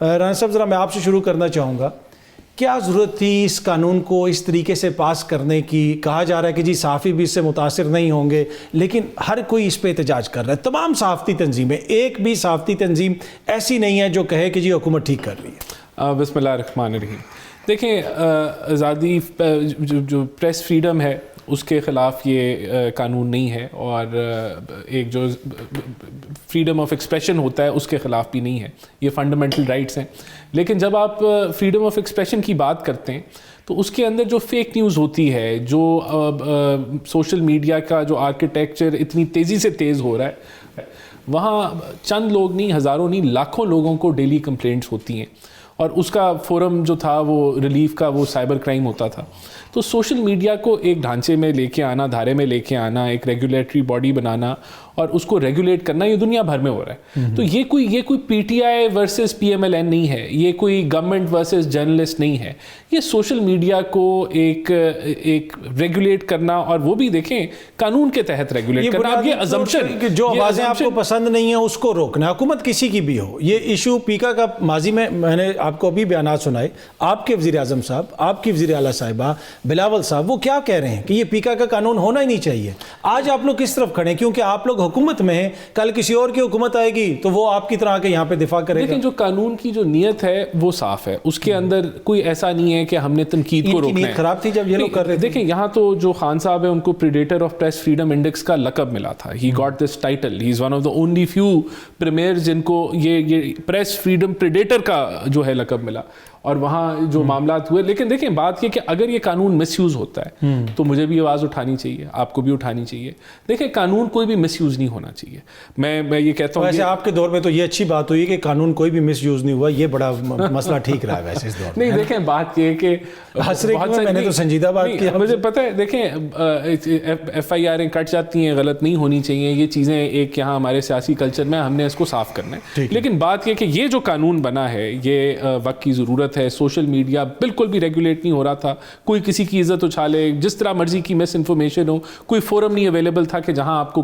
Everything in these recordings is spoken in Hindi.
राना साहब, ज़रा मैं आपसे शुरू करना चाहूँगा, क्या ज़रूरत थी इस कानून को इस तरीके से पास करने की? कहा जा रहा है कि जी सहाफ़ी भी इससे मुतासिर नहीं होंगे, लेकिन हर कोई इस पे एहतजाज कर रहा है। तमाम सहाफ़ती तंजीमें, एक भी सहाफ़ती तंजीम ऐसी नहीं है जो कहे कि जी हुकूमत ठीक कर रही है। बिस्मिल्लाहिर्रहमानिर्रहीम। देखें, आज़ादी जो प्रेस फ्रीडम है उसके ख़िलाफ़ ये कानून नहीं है, और एक जो फ्रीडम ऑफ एक्सप्रेशन होता है उसके ख़िलाफ़ भी नहीं है। ये फंडामेंटल राइट्स हैं। लेकिन जब आप फ्रीडम ऑफ एक्सप्रेशन की बात करते हैं तो उसके अंदर जो फेक न्यूज़ होती है, जो सोशल मीडिया का जो आर्किटेक्चर इतनी तेज़ी से तेज़ हो रहा है, वहाँ चंद लोग नहीं, हज़ारों नहीं, लाखों लोगों को डेली कंप्लेंट्स होती हैं। और उसका फोरम जो था वो रिलीफ का, वो साइबर क्राइम होता था। तो सोशल मीडिया को एक ढांचे में लेके आना, धारे में लेके आना, एक रेगुलेटरी बॉडी बनाना और उसको रेगुलेट करना, ये दुनिया भर में हो रहा है। तो ये कोई पीटीआई वर्सेस पीएमएलएन नहीं है, ये कोई गवर्नमेंट वर्सेस जर्नलिस्ट नहीं है। ये सोशल मीडिया को एक रेगुलेट करना, और वो भी देखें कानून के तहत रेगुलेट करना। अब ये अजम्पशन, जो आवाज़ें आपको पसंद नहीं है उसको रोकना, हुकूमत किसी की भी हो। ये इशू पीका का माजी में मैंने आपको अभी बयानात सुनाए, आपके वज़ीर आज़म साहब, आपकी वज़ीर आला साहिबा बिलावल साहब, वो क्या कह रहे हैं कि ये पीका का कानून होना ही नहीं चाहिए। आज आप लोग किस तरफ खड़े हैं? क्योंकि आप लोग हुकूमत में हैं, कल किसी और की हुकूमत आएगी तो वो आपकी तरह के यहाँ पे दिफा करेगा। लेकिन जो कानून की जो नियत है वो साफ है, उसके अंदर कोई ऐसा नहीं है कि हमने तनकीद को रोकना है। खराब थी जब ये लोग कर रहे थे। देखें, यहाँ तो जो खान साहब है उनको predator of press freedom index का लकब मिला था। He got this title, he is one of the only few premiers जिनको ये प्रेस फ्रीडम प्रीडेटर का जो है लकब मिला, और वहाँ जो मामलात हुए। लेकिन देखें, बात ये कि अगर ये कानून मिसयूज होता है तो मुझे भी आवाज़ उठानी चाहिए, आपको भी उठानी चाहिए। देखें, कानून कोई भी मिसयूज नहीं होना चाहिए। मैं ये कहता हूँ, वैसे आपके दौर में तो ये अच्छी बात हुई कि कानून कोई भी मिसयूज नहीं हुआ, ये बड़ा मसला ठीक रहा है वैसे इस दौर में। नहीं, देखें, बात ये कि मैंने तो संजीदा बात की, मुझे पता है। देखें, FIR कट जाती हैं, गलत नहीं होनी चाहिए ये चीज़ें। एक यहाँ हमारे सियासी कल्चर में हमने इसको साफ करना है। लेकिन बात ये कि ये जो कानून बना है ये वक्त की ज़रूरत है। सोशल मीडिया बिल्कुल भी रेगुलेट नहीं हो रहा था, कोई किसी की इज्जत उछाले, जिस तरह मर्जी की मिस इन्फॉर्मेशन हो, कोई फोरम नहीं अवेलेबल था कि जहां आपको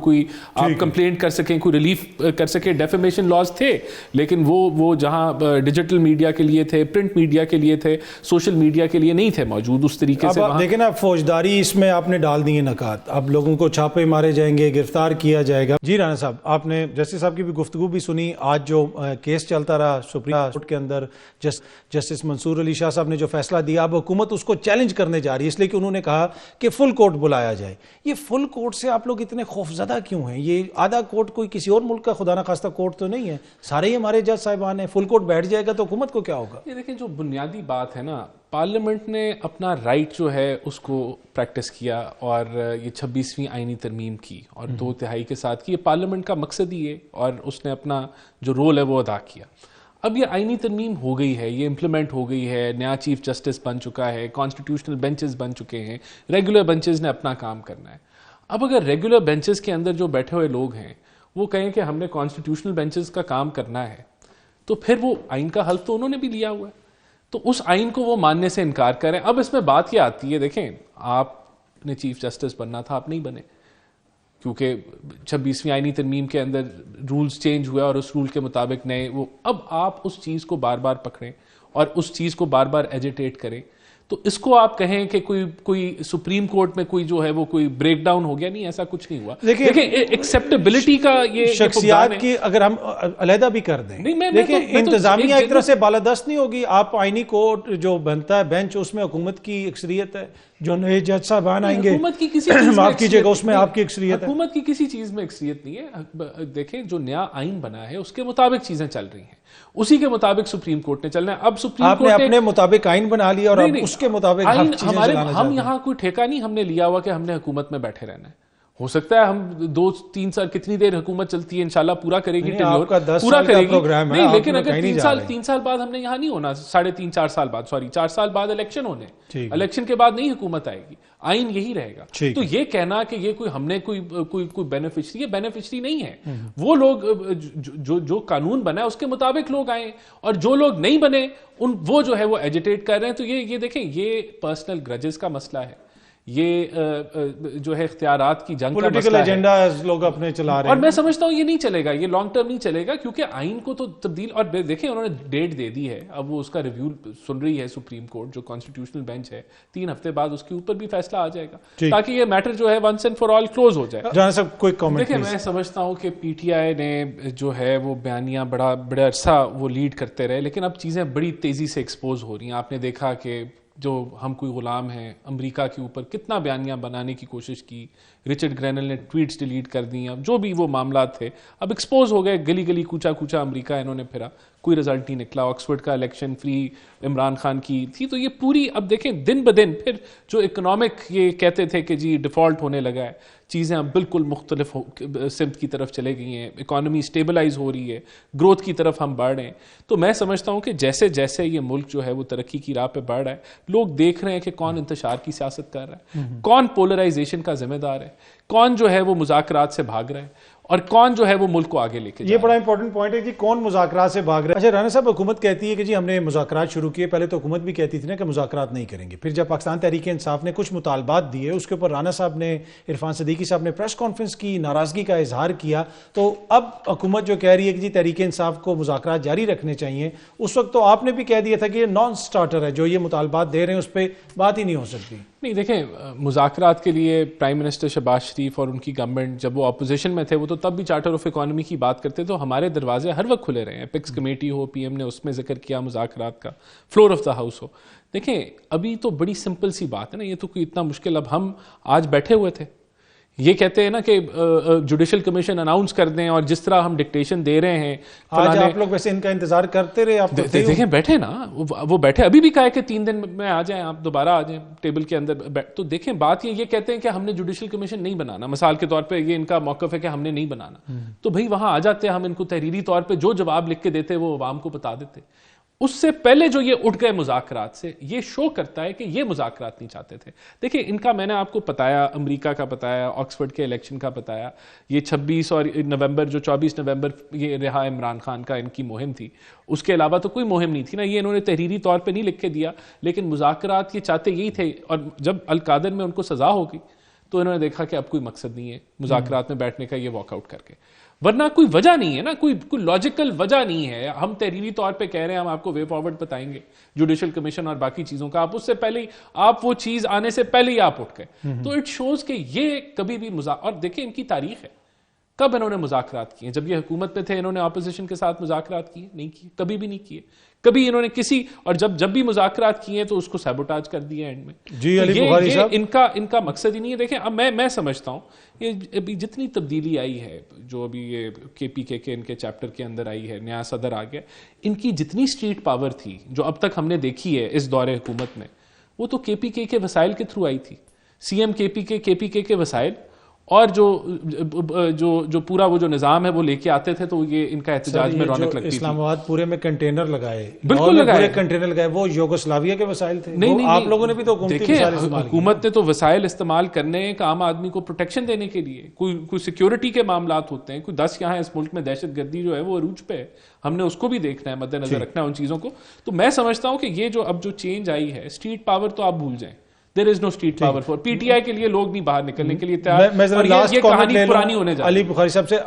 आप कंप्लेंट कर सकें, कोई रिलीफ कर सके। डेफेमेशन लॉज थे, लेकिन वो जहां डिजिटल मीडिया के लिए थे, प्रिंट मीडिया के लिए थे, सोशल मीडिया के लिए नहीं थे मौजूद उस तरीके से। अब देखें ना, फौजदारी इसमें आपने डाल दी है नकात, अब लोगों को छापे मारे जाएंगे, गिरफ्तार किया जाएगा। जी राना साहब, आपने जस्टिस साहब की भी गुफ्तगू भी सुनी। आज जो केस चलता रहा सुप्रीम कोर्ट के अंदर, जस्टिस मंसूर अली शाह साहब ने जो फैसला दिया, अब हुकूमत उसको चैलेंज करने जा रही है, इसलिए कि उन्होंने कहा कि फुल कोर्ट बुलाया जाए। ये फुल कोर्ट से आप लोग इतने खौफजदा क्यों हैं? ये आधा कोर्ट कोई किसी और मुल्क का खुदा ना खास्ता कोर्ट तो नहीं है, सारे ही हमारे जज साहिबान हैं। फुल कोर्ट बैठ जाएगा तो हुकूमत को क्या होगा? ये देखिए, जो बुनियादी बात है ना, पार्लियामेंट ने अपना राइट जो है उसको प्रैक्टिस किया, और ये 26वीं आईनी तरमीम की और 2/3 के साथ की। ये पार्लियामेंट का मकसद ही है, और उसने अपना जो रोल है वो अदा किया। अब ये आईनी तरमीम हो गई है, ये इम्प्लीमेंट हो गई है, नया चीफ जस्टिस बन चुका है, कॉन्स्टिट्यूशनल बेंचेस बन चुके हैं, रेगुलर बेंचेस ने अपना काम करना है। अब अगर रेगुलर बेंचेस के अंदर जो बैठे हुए लोग हैं वो कहें कि हमने कॉन्स्टिट्यूशनल बेंचेस का काम करना है, तो फिर वो आइन का हल्फ तो उन्होंने भी लिया हुआ है, तो उस आइन को वो मानने से इनकार करें। अब इसमें बात यह आती है, देखें, आपने चीफ जस्टिस बनना था, आप नहीं बने, क्योंकि 26वीं आईनी तरमीम के अंदर रूल्स चेंज हुआ और उस रूल के मुताबिक नए वो। अब आप उस चीज़ को बार बार पकड़ें और उस चीज़ को बार बार एजिटेट करें, तो इसको आप कहें कि कोई सुप्रीम कोर्ट में कोई जो है वो कोई ब्रेकडाउन हो गया, नहीं, ऐसा कुछ नहीं हुआ। देखिए, एक्सेप्टेबिलिटी का ये शख्सियात की अगर हम अलहदा भी कर दें, नहीं, देखिए, इंतजामिया एक तरह से बालादस्त नहीं होगी। आप आईनी कोर्ट जो बनता है बेंच, उसमें हुकूमत की अक्सरियत है, जो नए जज साहबान आएंगे, हुकूमत की किसी माफ कीजिएगा, उसमें आपकी अक्सरियत है। हुकूमत की किसी चीज में अक्सरियत नहीं है। देखें, जो नया आइन बना है उसके मुताबिक चीजें चल रही हैं, उसी के मुताबिक सुप्रीम कोर्ट ने चलना है। अब सुप्रीम कोर्ट ने अपने मुताबिक आइन बना लिया और अब उसके मुताबिक हम यहाँ कोई ठेका नहीं हमने लिया हुआ कि हमने हुकूमत में बैठे रहना है। हो सकता है हम 2-3 साल, कितनी देर हुकूमत चलती है, इंशाल्लाह पूरा करेगी, पूरा करेगी, नहीं, लेकिन अगर 3 साल बाद हमने यहाँ नहीं होना, 3.5-4 साल बाद, 4 साल बाद इलेक्शन होने, इलेक्शन के बाद नहीं हुकूमत आएगी, आइन यही रहेगा। तो ये कहना कि ये हमने कोई बेनिफिशरी नहीं है। वो लोग जो कानून बना है उसके मुताबिक लोग आए, और जो लोग नहीं बने वो जो है वो एजिटेट कर रहे हैं। तो ये देखें, ये पर्सनल ग्रजेस का मसला है, ये जो है इख्तियारात की जंग का पॉलिटिकल मसला है। एजेंडा लोग अपने चला रहे और हैं। मैं समझता हूं ये नहीं चलेगा, ये लॉन्ग टर्म नहीं चलेगा, क्योंकि आइन को तो तब्दील, और देखें उन्होंने डेट दे दी है, अब वो उसका रिव्यू सुन रही है सुप्रीम कोर्ट, जो कॉन्स्टिट्यूशनल बेंच है, 3 हफ्ते बाद उसके ऊपर भी फैसला आ जाएगा, ताकि ये मैटर जो है once and for all close हो जाए। जाना साहब कोई कमेंट? देखिए मैं समझता हूं कि पीटीआई ने जो है वो बयानियां बड़ा अरसा वो लीड करते रहे, लेकिन अब चीज़ें बड़ी तेज़ी से एक्सपोज हो रही हैं। आपने देखा कि जो हम कोई गुलाम हैं, अमेरिका के ऊपर कितना बयानियां बनाने की कोशिश की, रिचर्ड ग्रेनल ने ट्वीट्स डिलीट कर दी, अब जो भी वो मामला थे अब एक्सपोज हो गए, गली गली कूचा कूचा अमेरिका इन्होंने फिरा, कोई रिजल्ट नहीं निकला। ऑक्सफोर्ड का इलेक्शन फ्री इमरान खान की थी, तो ये पूरी अब देखें दिन ब दिन फिर जो इकोनॉमिक ये कहते थे कि जी डिफ़ॉल्ट होने लगा है, चीज़ें अब बिल्कुल मुख्तलिफ सिमत की तरफ चले गई हैं, इकॉनमी स्टेबलाइज हो रही है, ग्रोथ की तरफ हम बढ़ रहे हैं। तो मैं समझता हूँ कि जैसे जैसे ये मुल्क जो है वो तरक्की की राह पे बढ़ रहा है, लोग देख रहे हैं कि कौन इंतशार की सियासत कर रहा है, कौन पोलराइजेशन का जिम्मेदार है, कौन जो है वो मुज़ाकरात से भाग रहा है, और कौन जो है वो मुल्क को आगे लेके ये बड़ा इंपॉर्टेंट पॉइंट है कि कौन मुज़ाकरात से भाग रहा है। अच्छा राना साहब, हुकूमत कहती है कि जी हमने मुज़ाकरात शुरू किए, पहले तो हुकूमत भी कहती थी ना कि मुज़ाकरात नहीं करेंगे, फिर जब पाकिस्तान तहरीक इंसाफ ने कुछ मुतालबात दिए, उसके ऊपर राना साहब ने, इरफान सदीकी साहब ने प्रेस कॉन्फ्रेंस की, नाराज़गी का इजहार किया, तो अब हुकूमत जो कह रही है कि जी तहरीक इंसाफ को मुज़ाकरात जारी रखने चाहिए, उस वक्त तो आपने भी कह दिया था कि ये नॉन स्टार्टर है, जो ये मुतालबात दे रहे हैं उस पर बात ही नहीं हो सकती। नहीं देखें, मुज़ाकरात के लिए प्राइम मिनिस्टर शहबाज शरीफ और उनकी गवर्नमेंट जब वो अपोजिशन में थे, वो तो तब भी चार्टर ऑफ इकोनॉमी की बात करते, तो हमारे दरवाजे हर वक्त खुले रहे हैं। पिक्स कमेटी हो, पीएम ने उसमें जिक्र किया मुज़ाकरात का, फ्लोर ऑफ द हाउस हो। देखें अभी तो बड़ी सिंपल सी बात है ना, ये तो कोई इतना मुश्किल, अब हम आज बैठे हुए थे, ये कहते हैं ना कि जुडिशल कमीशन अनाउंस कर दें, और जिस तरह हम डिक्टेशन दे रहे हैं, आज आप लोग वैसे इनका इंतजार करते रहे, आप देखें बैठे ना, वो बैठे, अभी भी कहा है कि 3 दिन में आ जाएं, आप दोबारा आ जाएं टेबल के अंदर। तो देखें बात ये कहते हैं कि हमने जुडिशल कमीशन नहीं बनाना, मिसाल के तौर पे ये इनका मौकफ है कि हमने नहीं बनाना, तो भाई वहां आ जाते, हम इनको तहरीरी तौर पे जो जवाब लिख के देते वो अवाम को बता देते। उससे पहले जो ये उठ गए मुज़ाकरात से, ये शो करता है कि ये मुज़ाकरात नहीं चाहते थे। देखिए इनका मैंने आपको बताया, अमेरिका का बताया, ऑक्सफोर्ड के इलेक्शन का बताया, ये 26 और नवंबर, जो 24 नवंबर ये रहा इमरान खान का इनकी मुहिम थी, उसके अलावा तो कोई मुहिम नहीं थी ना, ये इन्होंने तहरीरी तौर पे नहीं लिख के दिया, लेकिन मुज़ाकरात ये चाहते यही थे। और जब अल-कादर में उनको सज़ा हो गई तो इन्होंने देखा कि अब कोई मकसद नहीं है मुज़ाकरात में बैठने का, ये वॉकआउट करके, वरना कोई वजह नहीं है ना, कोई लॉजिकल वजह नहीं है। हम तहरीरी तौर पे कह रहे हैं, हम आपको वे फॉरवर्ड बताएंगे जुडिशल कमीशन और बाकी चीजों का, आप उससे पहले ही, आप वो चीज आने से पहले ही आप उठ गए। तो इट शोज कि ये कभी भी और देखिए इनकी तारीख है, कब इन्होंने मुज़ाकरात किए? जब ये हुकूमत में थे इन्होंने ऑपोजिशन के साथ मुज़ाकरात किए? नहीं किए, कभी भी नहीं किए। कभी इन्होंने किसी, और जब भी मुज़ाकरात किए तो उसको सैबोटाज कर दिया एंड में। जी तो अली बुखारी साहब, इनका मकसद ही नहीं है। देखें अब मैं समझता हूं ये अभी जितनी तब्दीली आई है, जो अभी ये केपीके के इनके चैप्टर के अंदर आई है, नया सदर आ गया, इनकी जितनी स्ट्रीट पावर थी जो अब तक हमने देखी है इस दौरे हुकूमत में, वो तो केपीके के वसाइल के थ्रू आई थी। सीएम केपीके के वसाइल, और जो पूरा वो जो निजाम है वो लेके आते थे, तो ये इनका एहतजाज में रौनक लगती थी। इस्लामाबाद पूरे में कंटेनर लगाए, बिल्कुल लगाए, कंटेनर लगाए, वो यूगोस्लाविया के वसाइल थे। नहीं, आप लोगों ने भी तो हुकूमत ने तो वसाइल इस्तेमाल करने का, आम आदमी को प्रोटेक्शन देने के लिए, कोई सिक्योरिटी के मामलात होते हैं, कोई 10 यहाँ इस मुल्क में दहशतगर्दी जो है वो अरूज पे है, हमने उसको भी देखना है, मद्देनजर रखना है उन चीजों को। तो मैं समझता हूं कि ये जो अब जो चेंज आई है, स्ट्रीट पावर तो आप भूल जाएं, there is no street power for PTI के लिए, लोग नहीं बाहर निकलने के लिए तैयार, और ये कहानी पुरानी होने जा रही है। अली बुखारी साहब से